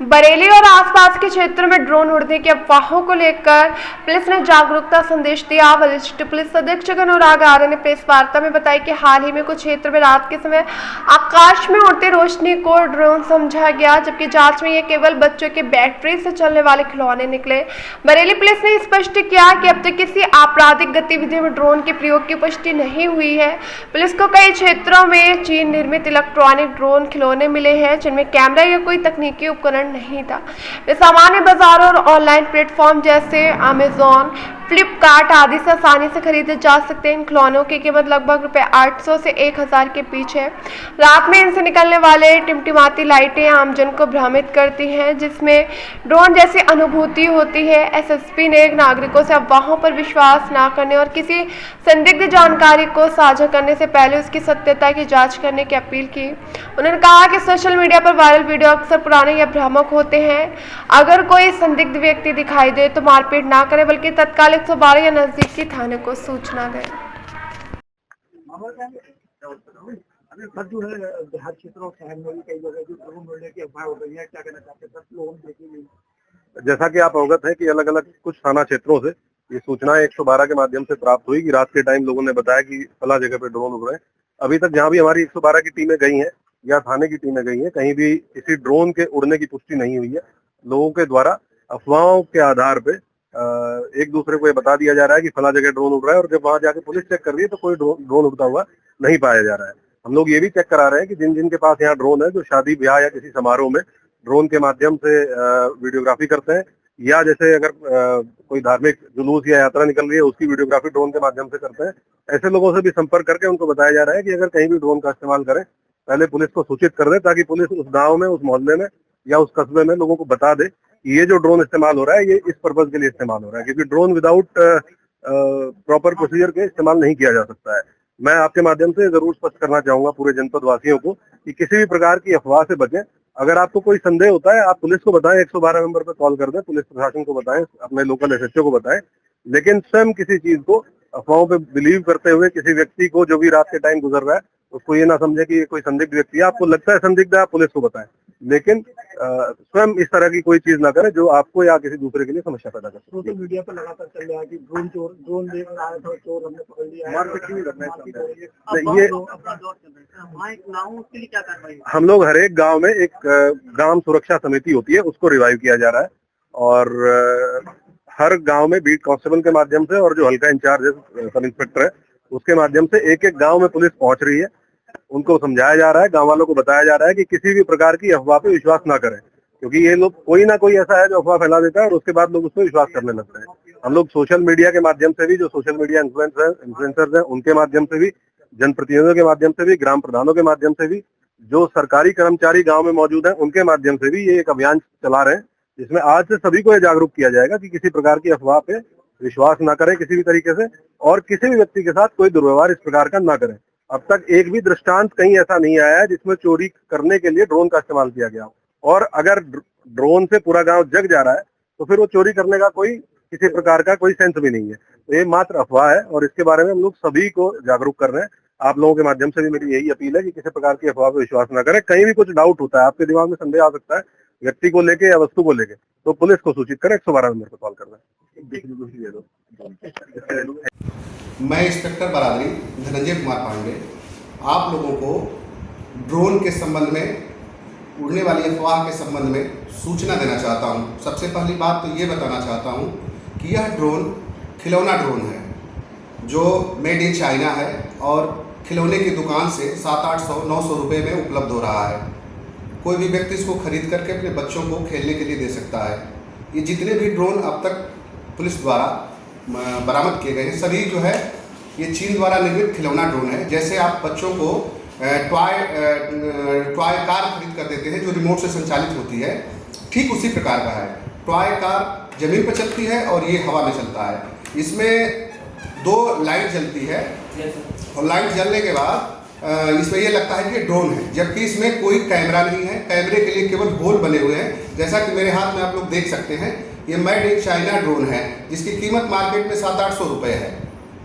बरेली और आसपास के क्षेत्रों में ड्रोन उड़ने की अफवाहों को लेकर पुलिस ने जागरूकता संदेश दिया। वरिष्ठ पुलिस अधीक्षक अनुराग आर्य ने प्रेस वार्ता में बताया कि हाल ही में कुछ क्षेत्र में रात के समय आकाश में उड़ती रोशनी को ड्रोन समझा गया, जबकि जांच में ये केवल बच्चों के बैटरी से चलने वाले खिलौने निकले। बरेली पुलिस ने स्पष्ट किया कि अब तक किसी आपराधिक गतिविधि में ड्रोन के प्रयोग की पुष्टि नहीं हुई है। पुलिस को कई क्षेत्रों में चीन निर्मित इलेक्ट्रॉनिक ड्रोन खिलौने मिले हैं, जिनमें कैमरा या कोई तकनीकी उपकरण नहीं था। वे सामान्य बाजारों और ऑनलाइन प्लेटफॉर्म जैसे अमेजॉन, फ्लिपकार्ट आदि से आसानी से खरीदे जा सकते हैं। इन खिलौनों की कीमत लगभग ₹800 से 1000 के बीच है। रात में इनसे निकलने वाले टिमटिमाती लाइटें आमजन को भ्रमित करती हैं, जिसमें ड्रोन जैसी अनुभूति होती है। एसएसपी ने नागरिकों से अफवाहों पर विश्वास न करने और किसी संदिग्ध जानकारी को साझा करने से पहले उसकी सत्यता की जांच करने की अपील की। उन्होंने कहा कि सोशल मीडिया पर वायरल वीडियो अक्सर पुराने या भ्रामक होते हैं। अगर कोई संदिग्ध व्यक्ति दिखाई दे तो मारपीट ना करें, बल्कि तत्काल 112 या नजदीकी थाने को सूचना दें। सर जो है देहात क्षेत्रों शहर में भी कई जगह जो ड्रोन उड़ने की अफवाह हो रही है, क्या कहना चाहते हैं? 10 लोगों ने देखी नहीं। जैसा कि आप अवगत हैं कि अलग अलग कुछ थाना क्षेत्रों से ये सूचना 112 के माध्यम से प्राप्त हुई कि रात के टाइम लोगों ने बताया कि फला जगह पे ड्रोन उड़ रहे हैं। अभी तक जहां भी हमारी 112 की टीमें गई हैं या थाने की टीमें गई हैं, कहीं भी किसी ड्रोन के उड़ने की पुष्टि नहीं हुई है। लोगों के द्वारा अफवाहों के आधार पे एक दूसरे को ये बता दिया जा रहा है कि फला जगह ड्रोन उड़ रहा है, और जब वहां जाके पुलिस चेक कर रही है तो कोई ड्रोन उड़ता हुआ नहीं पाया जा रहा है। हम लोग ये भी चेक करा रहे हैं कि जिन जिन के पास यहाँ ड्रोन है, जो शादी ब्याह या किसी समारोह में ड्रोन के माध्यम से वीडियोग्राफी करते हैं, या जैसे अगर कोई धार्मिक जुलूस या यात्रा निकल रही है उसकी वीडियोग्राफी ड्रोन के माध्यम से करते हैं, ऐसे लोगों से भी संपर्क करके उनको बताया जा रहा है कि अगर कहीं भी ड्रोन का इस्तेमाल करें पहले पुलिस को सूचित कर दे, ताकि पुलिस उस गांव में, उस मोहल्ले में या उस कस्बे में लोगों को बता दे कि ये जो ड्रोन इस्तेमाल हो रहा है ये इस पर्पज के लिए इस्तेमाल हो रहा है, क्योंकि ड्रोन विदाउट प्रॉपर प्रोसीजर के इस्तेमाल नहीं किया जा सकता है। मैं आपके माध्यम से जरूर स्पष्ट करना चाहूंगा पूरे जनपद वासियों को कि किसी भी प्रकार की अफवाह से बचें। अगर आपको कोई संदेह होता है आप पुलिस को बताएं, 112 नंबर पर कॉल कर दें, पुलिस प्रशासन को बताएं, अपने लोकल एसएचओ को बताएं, लेकिन स्वयं किसी चीज को अफवाहों पे बिलीव करते हुए किसी व्यक्ति को जो भी रात के टाइम गुजर रहा है उसको ये ना समझे कि ये कोई संदिग्ध व्यक्ति है। आपको लगता है संदिग्ध है, आप पुलिस को बताएं, लेकिन स्वयं इस तरह की कोई चीज ना करें जो आपको या किसी दूसरे के लिए समस्या पैदा कर सकती है। सोशल मीडिया पर लगातार चल रहा है कि ड्रोन देख रहा है तो चोर हमने पकड़ लिया है। ये हम लोग हर एक गांव में एक ग्राम सुरक्षा समिति होती है, उसको रिवाइव किया जा रहा है, और हर गांव में बीट कांस्टेबल के माध्यम से और जो हल्का इंचार्ज है सब इंस्पेक्टर है उसके माध्यम से एक एक गांव में पुलिस पहुंच रही है। उनको समझाया जा रहा है, गांव वालों को बताया जा रहा है कि किसी भी प्रकार की अफवाह पे विश्वास ना करें, क्योंकि ये लोग कोई ना कोई ऐसा है जो अफवाह फैला देता है और उसके बाद लोग उस पर विश्वास करने लगते हैं। हम लोग सोशल मीडिया के माध्यम से भी, जो सोशल मीडिया इन्फ्लुएंसर्स हैं उनके माध्यम से भी, जनप्रतिनिधियों के माध्यम से भी, ग्राम प्रधानों के माध्यम से भी, जो सरकारी कर्मचारी गाँव में मौजूद है उनके माध्यम से भी ये एक अभियान चला रहे हैं, जिसमें आज से सभी को ये जागरूक किया जाएगा कि किसी प्रकार की अफवाह पे विश्वास ना करें किसी भी तरीके से, और किसी भी व्यक्ति के साथ कोई दुर्व्यवहार इस प्रकार का ना करें। अब तक एक भी दृष्टांत कहीं ऐसा नहीं आया है जिसमें चोरी करने के लिए ड्रोन का इस्तेमाल किया गया हो, और अगर ड्रोन से पूरा गांव जग जा रहा है तो फिर वो चोरी करने का कोई किसी प्रकार का कोई सेंस भी नहीं है। तो ये मात्र अफवाह है और इसके बारे में हम लोग सभी को जागरूक कर रहे हैं। आप लोगों के माध्यम से भी मेरी यही अपील है कि किसी प्रकार की अफवाह पर विश्वास न करें। कहीं भी कुछ डाउट होता है, आपके दिमाग में संदेह आ सकता है व्यक्ति को लेके या वस्तु को लेके, तो पुलिस को सूचित करें, 112 नंबर पर कॉल करना है। मैं इंस्पेक्टर बरादरी धनंजय कुमार पांडे आप लोगों को ड्रोन के संबंध में, उड़ने वाली अफवाह के संबंध में सूचना देना चाहता हूं। सबसे पहली बात तो ये बताना चाहता हूं कि यह ड्रोन खिलौना ड्रोन है जो मेड इन चाइना है और खिलौने की दुकान से 700-800-900 रुपये में उपलब्ध हो रहा है। कोई भी व्यक्ति इसको खरीद करके अपने बच्चों को खेलने के लिए दे सकता है। ये जितने भी ड्रोन अब तक पुलिस द्वारा बरामद किए गए हैं सभी जो है ये चीन द्वारा निर्मित खिलौना ड्रोन है। जैसे आप बच्चों को टॉय कार खरीद कर देते हैं जो रिमोट से संचालित होती है, ठीक उसी प्रकार का है। टॉय कार जमीन पर चलती है और ये हवा में चलता है। इसमें 2 लाइट जलती है और लाइट जलने के बाद इसमें ये लगता है कि ये ड्रोन है, जबकि इसमें कोई कैमरा नहीं है। कैमरे के लिए केवल होल बने हुए हैं। जैसा कि मेरे हाथ में आप लोग देख सकते हैं, ये मेड इन चाइना ड्रोन है जिसकी कीमत मार्केट में 700-800 रुपये है,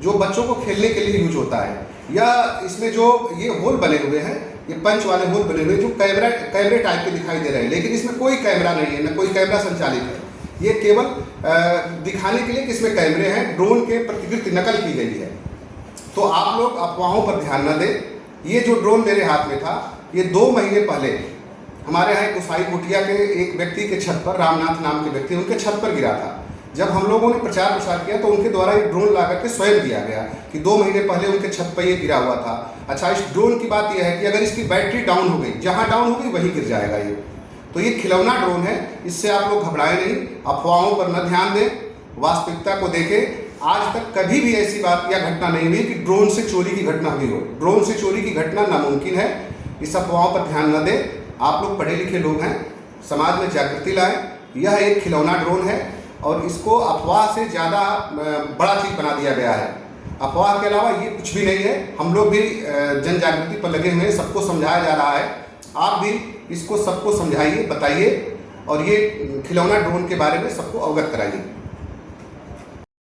जो बच्चों को खेलने के लिए यूज होता है। या इसमें जो ये होल बने हुए हैं ये पंच वाले होल बने हुए जो कैमरे टाइप के दिखाई दे रहे हैं, लेकिन इसमें कोई कैमरा नहीं है, न कोई कैमरा संचालित है। ये केवल दिखाने के लिए कि इसमें कैमरे हैं, ड्रोन के प्रतिकृति नकल की गई है। तो आप लोग अफवाहों पर ध्यान न दें। ये जो ड्रोन मेरे हाथ में था, ये 2 महीने पहले हमारे यहाँ गुसाई कुटिया के एक व्यक्ति के छत पर, रामनाथ नाम के व्यक्ति, उनके छत पर गिरा था। जब हम लोगों ने प्रचार प्रसार किया तो उनके द्वारा ये ड्रोन ला करके स्वयं दिया गया कि 2 महीने पहले उनके छत पर ये गिरा हुआ था। अच्छा, इस ड्रोन की बात यह है कि अगर इसकी बैटरी डाउन हो गई, जहाँ डाउन हो गई वहीं गिर जाएगा ये। तो ये खिलौना ड्रोन है, इससे आप लोग घबराएं नहीं, अफवाहों पर न ध्यान दें, वास्तविकता को देखें। आज तक कभी भी ऐसी बात या घटना नहीं हुई कि ड्रोन से चोरी की घटना हुई हो। ड्रोन से चोरी की घटना नामुमकिन है। इस अफवाहों पर ध्यान न दें। आप लोग पढ़े लिखे लोग हैं, समाज में जागृति लाएं। यह एक खिलौना ड्रोन है और इसको अफवाह से ज़्यादा बड़ा चीज़ बना दिया गया है। अफवाह के अलावा ये कुछ भी नहीं है। हम लोग भी जन जागृति पर लगे हुए हैं, सबको समझाया जा रहा है। आप भी इसको सबको समझाइए, बताइए और ये खिलौना ड्रोन के बारे में सबको अवगत कराइए।